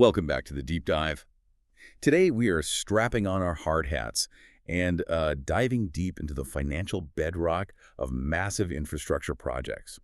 Welcome back to the Deep Dive. Today we are strapping on our hard hats and diving deep into the financial bedrock of massive infrastructure projects.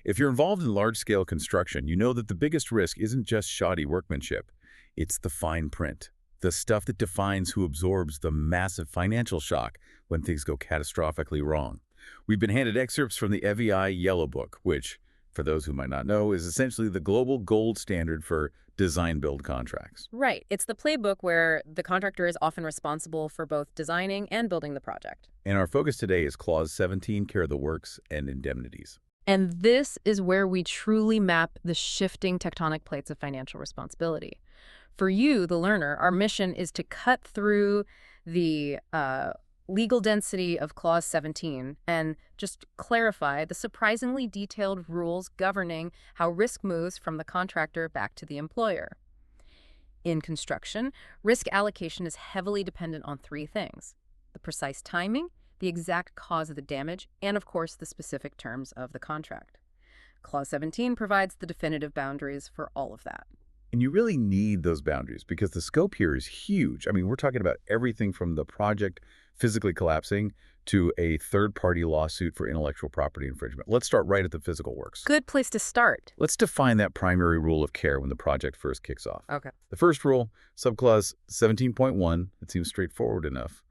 If you're involved in large-scale construction, you know that the biggest risk isn't just shoddy workmanship. It's the fine print, the stuff that defines who absorbs the massive financial shock when things go catastrophically wrong. We've been handed excerpts from the FIDIC Yellow Book, which, for those who might not know, is essentially the global gold standard for design-build contracts. Right. It's the playbook where the contractor is often responsible for both designing and building the project. And our focus today is Clause 17, care of the works and indemnities. And this is where we truly map the shifting tectonic plates of financial responsibility. For you, the learner, our mission is to cut through the legal density of Clause 17 and just clarify the surprisingly detailed rules governing how risk moves from the contractor back to the employer. In construction, risk allocation is heavily dependent on three things: the precise timing, the exact cause of the damage, and of course the specific terms of the contract. Clause 17 provides the definitive boundaries for all of that. And you really need those boundaries because the scope here is huge. I mean, we're talking about everything from the project physically collapsing to a third-party lawsuit for intellectual property infringement. Let's start right at the physical works. Good place to start. Let's define that primary rule of care when the project first kicks off. Okay. The first rule, subclause 17.1, it seems straightforward enough.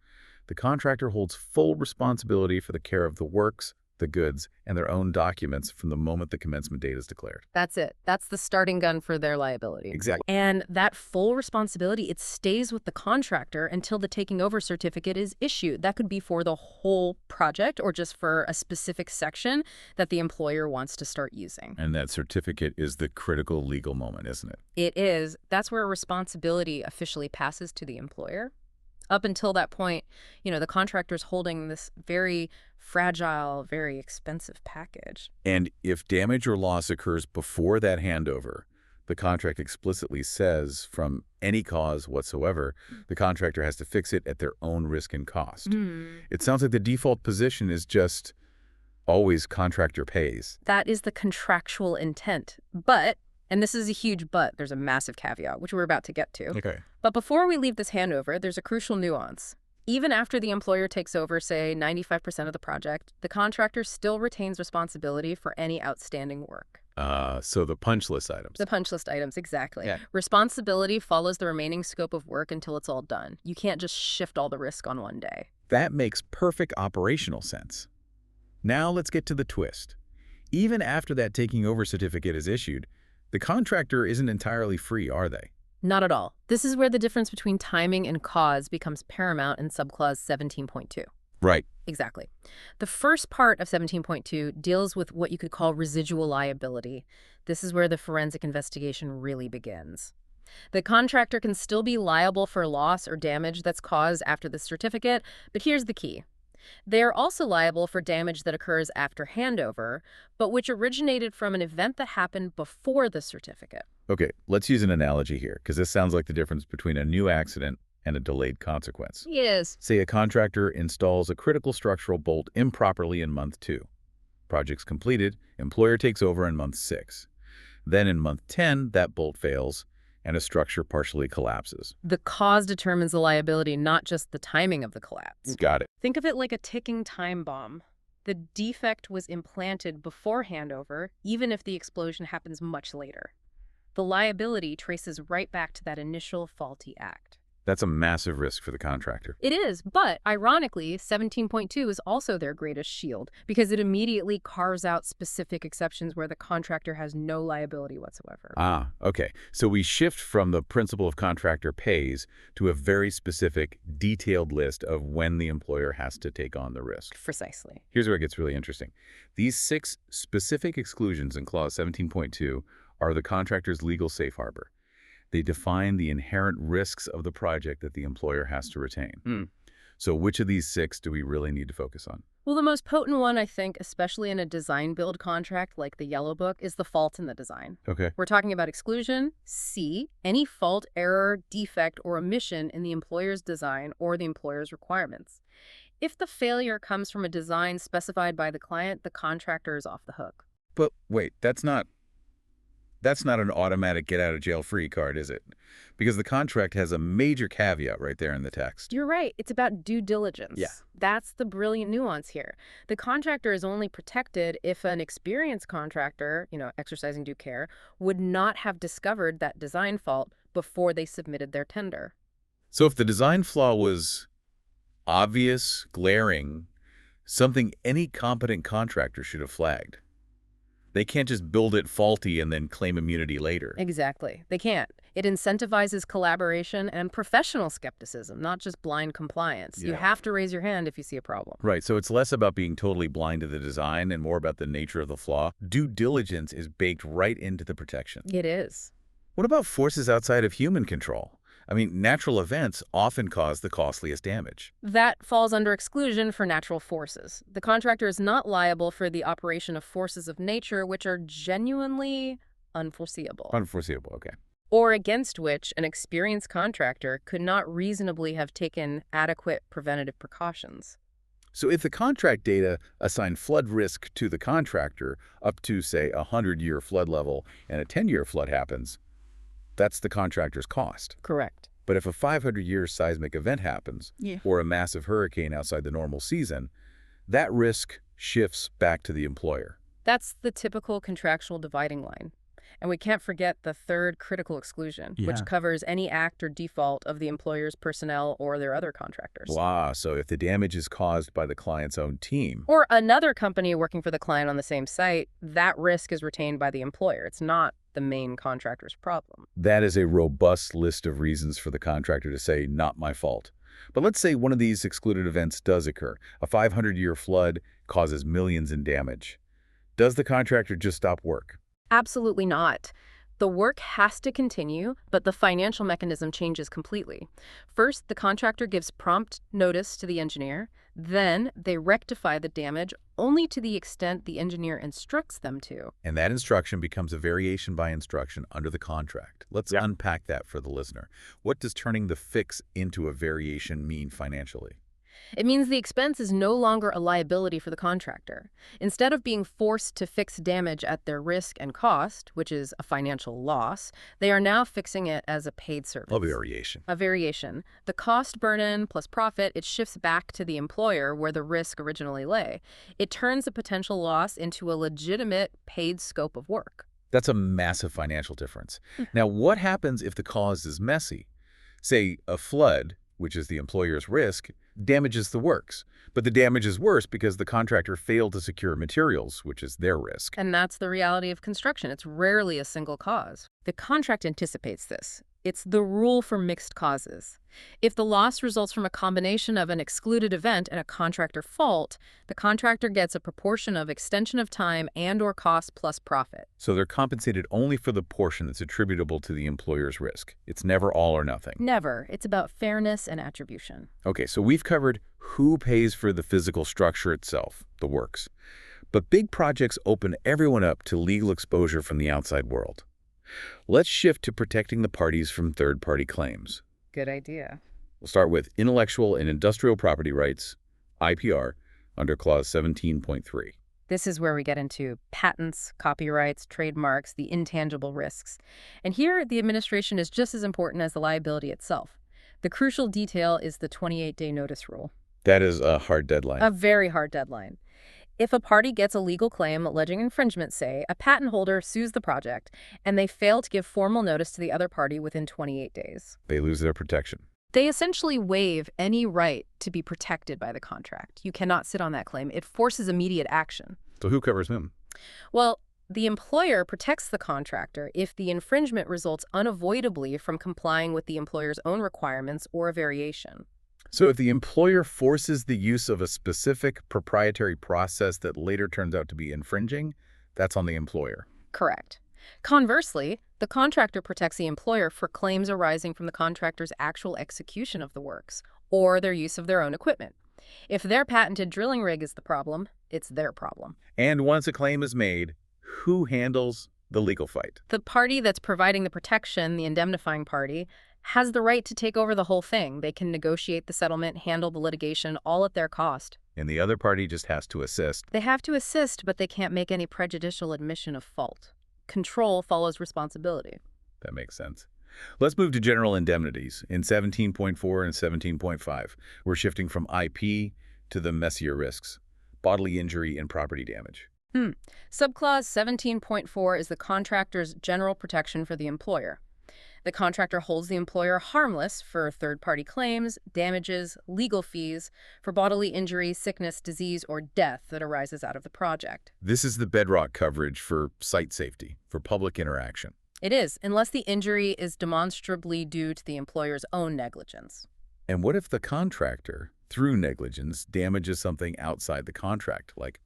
The contractor holds full responsibility for the care of the works, the goods, and their own documents from the moment the commencement date is declared. That's it. That's the starting gun for their liability. Exactly. And that full responsibility, it stays with the contractor until the taking over certificate is issued. That could be for the whole project or just for a specific section that the employer wants to start using. And that certificate is the critical legal moment, isn't it? It is. That's where responsibility officially passes to the employer. Up until that point, the contractor's holding this very fragile, very expensive package. And if damage or loss occurs before that handover, the contract explicitly says from any cause whatsoever, the contractor has to fix it at their own risk and cost. It sounds like the default position is just always contractor pays. That is the contractual intent. But, and this is a huge but, there's a massive caveat, which we're about to get to. Okay. But before we leave this handover, there's a crucial nuance. Even after the employer takes over, say, 95% of the project, the contractor still retains responsibility for any outstanding work. So the punch list items. The punch list items, exactly. Yeah. Responsibility follows the remaining scope of work until it's all done. You can't just shift all the risk on one day. That makes perfect operational sense. Now let's get to the twist. Even after that taking over certificate is issued, the contractor isn't entirely free, are they? Not at all. This is where the difference between timing and cause becomes paramount in subclause 17.2. Right. Exactly. The first part of 17.2 deals with what you could call residual liability. This is where the forensic investigation really begins. The contractor can still be liable for loss or damage that's caused after the certificate, but here's the key. They are also liable for damage that occurs after handover, but which originated from an event that happened before the certificate. Okay, let's use an analogy here, because this sounds like the difference between a new accident and a delayed consequence. Yes. Say a contractor installs a critical structural bolt improperly in month 2. Project's completed, employer takes over in month 6. Then in month 10, that bolt fails, and a structure partially collapses. The cause determines the liability, not just the timing of the collapse. Got it. Think of it like a ticking time bomb. The defect was implanted before handover, even if the explosion happens much later. The liability traces right back to that initial faulty act. That's a massive risk for the contractor. It is, but ironically, 17.2 is also their greatest shield because it immediately carves out specific exceptions where the contractor has no liability whatsoever. Ah, okay. So we shift from the principle of contractor pays to a very specific, detailed list of when the employer has to take on the risk. Precisely. Here's where it gets really interesting. These 6 specific exclusions in Clause 17.2 are the contractor's legal safe harbor. They define the inherent risks of the project that the employer has to retain. So which of these 6 do we really need to focus on? Well, the most potent one, I think, especially in a design-build contract like the Yellow Book, is the fault in the design. Okay. We're talking about exclusion C, any fault, error, defect, or omission in the employer's design or the employer's requirements. If the failure comes from a design specified by the client, the contractor is off the hook. But wait, that's not That's not an automatic get-out-of-jail-free card, is it? Because the contract has a major caveat right there in the text. You're right. It's about due diligence. Yeah. That's the brilliant nuance here. The contractor is only protected if an experienced contractor, exercising due care, would not have discovered that design fault before they submitted their tender. So if the design flaw was obvious, glaring, something any competent contractor should have flagged. They can't just build it faulty and then claim immunity later. Exactly. They can't. It incentivizes collaboration and professional skepticism, not just blind compliance. You have to raise your hand if you see a problem. Right, so it's less about being totally blind to the design and more about the nature of the flaw. Due diligence is baked right into the protection. It is. What about forces outside of human control? I mean, natural events often cause the costliest damage. That falls under exclusion for natural forces. The contractor is not liable for the operation of forces of nature which are genuinely unforeseeable. Unforeseeable, okay. Or against which an experienced contractor could not reasonably have taken adequate preventative precautions. So if the contract data assign flood risk to the contractor up to, say, a 100-year flood level and a 10-year flood happens, that's the contractor's cost. Correct. But if a 500-year seismic event happens, or a massive hurricane outside the normal season, that risk shifts back to the employer. That's the typical contractual dividing line. And we can't forget the third critical exclusion, which covers any act or default of the employer's personnel or their other contractors. Wow, so if the damage is caused by the client's own team, or another company working for the client on the same site, that risk is retained by the employer. It's not the main contractor's problem. that is a robust list of reasons for the contractor to say, not my fault. But let's say one of these excluded events does occur. A 500-year flood causes millions in damage. Does the contractor just stop work? Absolutely not. The work has to continue, but the financial mechanism changes completely. First, the contractor gives prompt notice to the engineer. Then they rectify the damage only to the extent the engineer instructs them to. And that instruction becomes a variation by instruction under the contract. Let's unpack that for the listener. What does turning the fix into a variation mean financially? It means the expense is no longer a liability for the contractor. Instead of being forced to fix damage at their risk and cost, which is a financial loss, they are now fixing it as a paid service. A variation. A variation. The cost burden plus profit, it shifts back to the employer where the risk originally lay. It turns a potential loss into a legitimate paid scope of work. That's a massive financial difference. Now, what happens if the cause is messy? Say, a flood, which is the employer's risk, damages the works. But the damage is worse because the contractor failed to secure materials, which is their risk. And that's the reality of construction. It's rarely a single cause. The contract anticipates this. It's the rule for mixed causes. If the loss results from a combination of an excluded event and a contractor fault, the contractor gets a proportion of extension of time and/or cost plus profit. So they're compensated only for the portion that's attributable to the employer's risk. It's never all or nothing. Never. It's about fairness and attribution. Okay, so we've covered who pays for the physical structure itself, the works. But big projects open everyone up to legal exposure from the outside world. Let's shift to protecting the parties from third-party claims. Good idea. We'll start with intellectual and industrial property rights, IPR, under Clause 17.3. This is where we get into patents, copyrights, trademarks, the intangible risks. And here, the administration is just as important as the liability itself. The crucial detail is the 28-day notice rule. That is a hard deadline. A very hard deadline. If a party gets a legal claim alleging infringement, say, a patent holder sues the project, and they fail to give formal notice to the other party within 28 days. They lose their protection. They essentially waive any right to be protected by the contract. You cannot sit on that claim. It forces immediate action. So who covers whom? Well, the employer protects the contractor if the infringement results unavoidably from complying with the employer's own requirements or a variation. So if the employer forces the use of a specific proprietary process that later turns out to be infringing, that's on the employer. Correct. Conversely, the contractor protects the employer for claims arising from the contractor's actual execution of the works or their use of their own equipment. If their patented drilling rig is the problem, it's their problem. And once a claim is made, who handles the legal fight? The party that's providing the protection, the indemnifying party, has the right to take over the whole thing. They can negotiate the settlement, handle the litigation, all at their cost. And the other party just has to assist. They have to assist, but they can't make any prejudicial admission of fault. control follows responsibility. That makes sense. Let's move to general indemnities. In 17.4 and 17.5, we're shifting from IP to the messier risks, bodily injury and property damage. Subclause 17.4 is the contractor's general protection for the employer. The contractor holds the employer harmless for third-party claims, damages, legal fees, for bodily injury, sickness, disease, or death that arises out of the project. This is the bedrock coverage for site safety, for public interaction. It is, unless the injury is demonstrably due to the employer's own negligence. And what if the contractor, through negligence, damages something outside the contract, like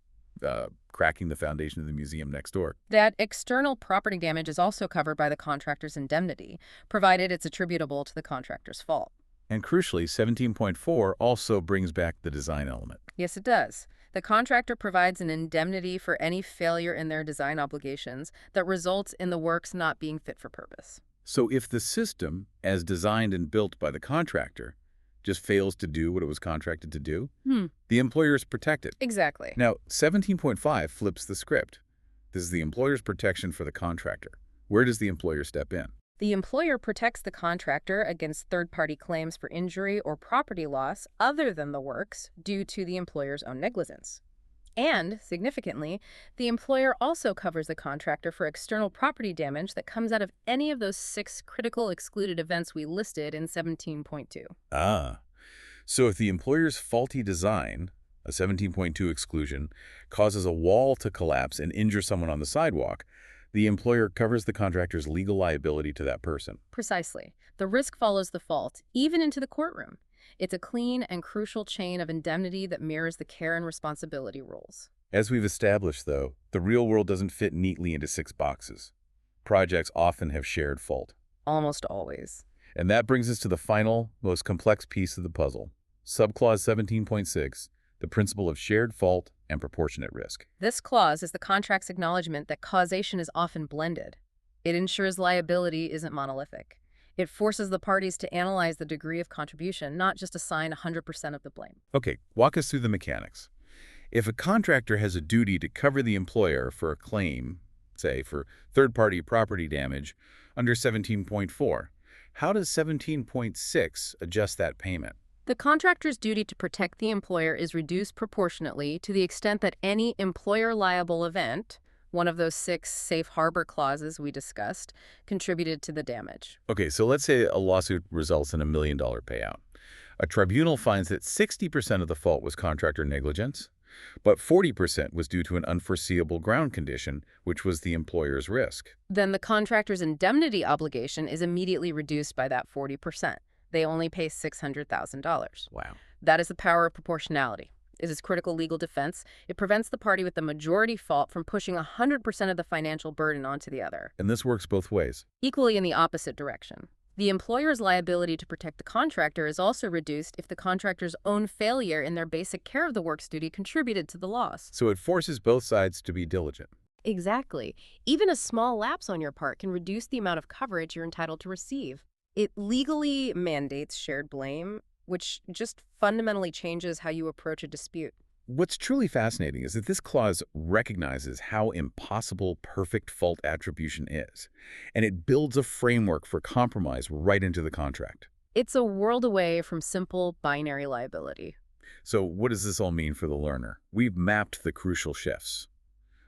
cracking the foundation of the museum next door? That external property damage is also covered by the contractor's indemnity, provided it's attributable to the contractor's fault. And crucially, 17.4 also brings back the design element. Yes, it does. The contractor provides an indemnity for any failure in their design obligations that results in the works not being fit for purpose. So if the system, as designed and built by the contractor, just fails to do what it was contracted to do, the employer is protected. Exactly. Now, 17.5 flips the script. This is the employer's protection for the contractor. Where does the employer step in? The employer protects the contractor against third-party claims for injury or property loss other than the works due to the employer's own negligence. And, significantly, the employer also covers the contractor for external property damage that comes out of any of those 6 critical excluded events we listed in 17.2. So if the employer's faulty design, a 17.2 exclusion, causes a wall to collapse and injure someone on the sidewalk, the employer covers the contractor's legal liability to that person. Precisely. The risk follows the fault, even into the courtroom. It's a clean and crucial chain of indemnity that mirrors the care and responsibility rules. As we've established, though, the real world doesn't fit neatly into 6 boxes. Projects often have shared fault. Almost always. And that brings us to the final, most complex piece of the puzzle. Subclause 17.6, the principle of shared fault and proportionate risk. This clause is the contract's acknowledgement that causation is often blended. It ensures liability isn't monolithic. It forces the parties to analyze the degree of contribution, not just assign 100% of the blame. Okay, walk us through the mechanics. If a contractor has a duty to cover the employer for a claim, say for third-party property damage, under 17.4, how does 17.6 adjust that payment? The contractor's duty to protect the employer is reduced proportionately to the extent that any employer-liable event, one of those 6 safe harbor clauses we discussed, contributed to the damage. Okay, so let's say a lawsuit results in $1 million payout. A tribunal finds that 60% of the fault was contractor negligence, but 40% was due to an unforeseeable ground condition, which was the employer's risk. Then the contractor's indemnity obligation is immediately reduced by that 40%. They only pay $600,000. Wow. That is the power of proportionality. It is critical legal defense. It prevents the party with the majority fault from pushing 100% of the financial burden onto the other. And this works both ways. Equally in the opposite direction. The employer's liability to protect the contractor is also reduced if the contractor's own failure in their basic care of the works duty contributed to the loss. So it forces both sides to be diligent. Exactly. Even a small lapse on your part can reduce the amount of coverage you're entitled to receive. It legally mandates shared blame, which just fundamentally changes how you approach a dispute. What's truly fascinating is that this clause recognizes how impossible perfect fault attribution is, and it builds a framework for compromise right into the contract. It's a world away from simple binary liability. So what does this all mean for the learner? We've mapped the crucial shifts.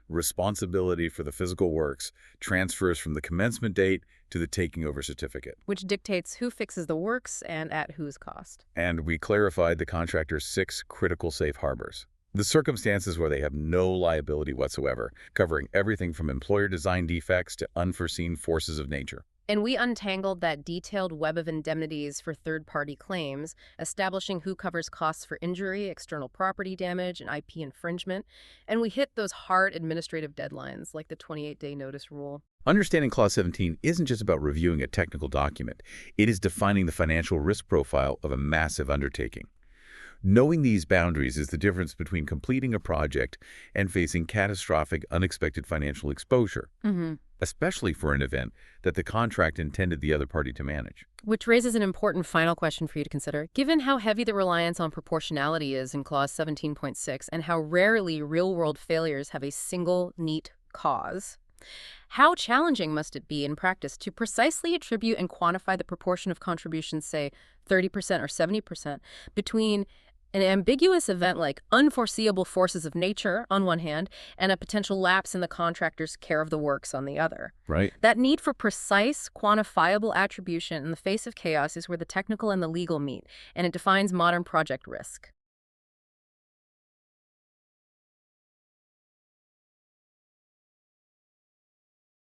Responsibility for the physical works transfers from the commencement date to the taking over certificate, which dictates who fixes the works and at whose cost. And we clarified the contractor's 6 critical safe harbors. The circumstances where they have no liability whatsoever, covering everything from employer design defects to unforeseen forces of nature. And we untangled that detailed web of indemnities for third-party claims, establishing who covers costs for injury, external property damage, and IP infringement. And we hit those hard administrative deadlines, like the 28-day notice rule. Understanding Clause 17 isn't just about reviewing a technical document. It is defining the financial risk profile of a massive undertaking. Knowing these boundaries is the difference between completing a project and facing catastrophic, unexpected financial exposure, especially for an event that the contract intended the other party to manage. Which raises an important final question for you to consider. Given how heavy the reliance on proportionality is in Clause 17.6 and how rarely real-world failures have a single, neat cause, How challenging must it be in practice to precisely attribute and quantify the proportion of contributions, say 30% or 70%, between an ambiguous event like unforeseeable forces of nature on one hand and a potential lapse in the contractor's care of the works on the other? Right. That need for precise, quantifiable attribution in the face of chaos is where the technical and the legal meet, and it defines modern project risk.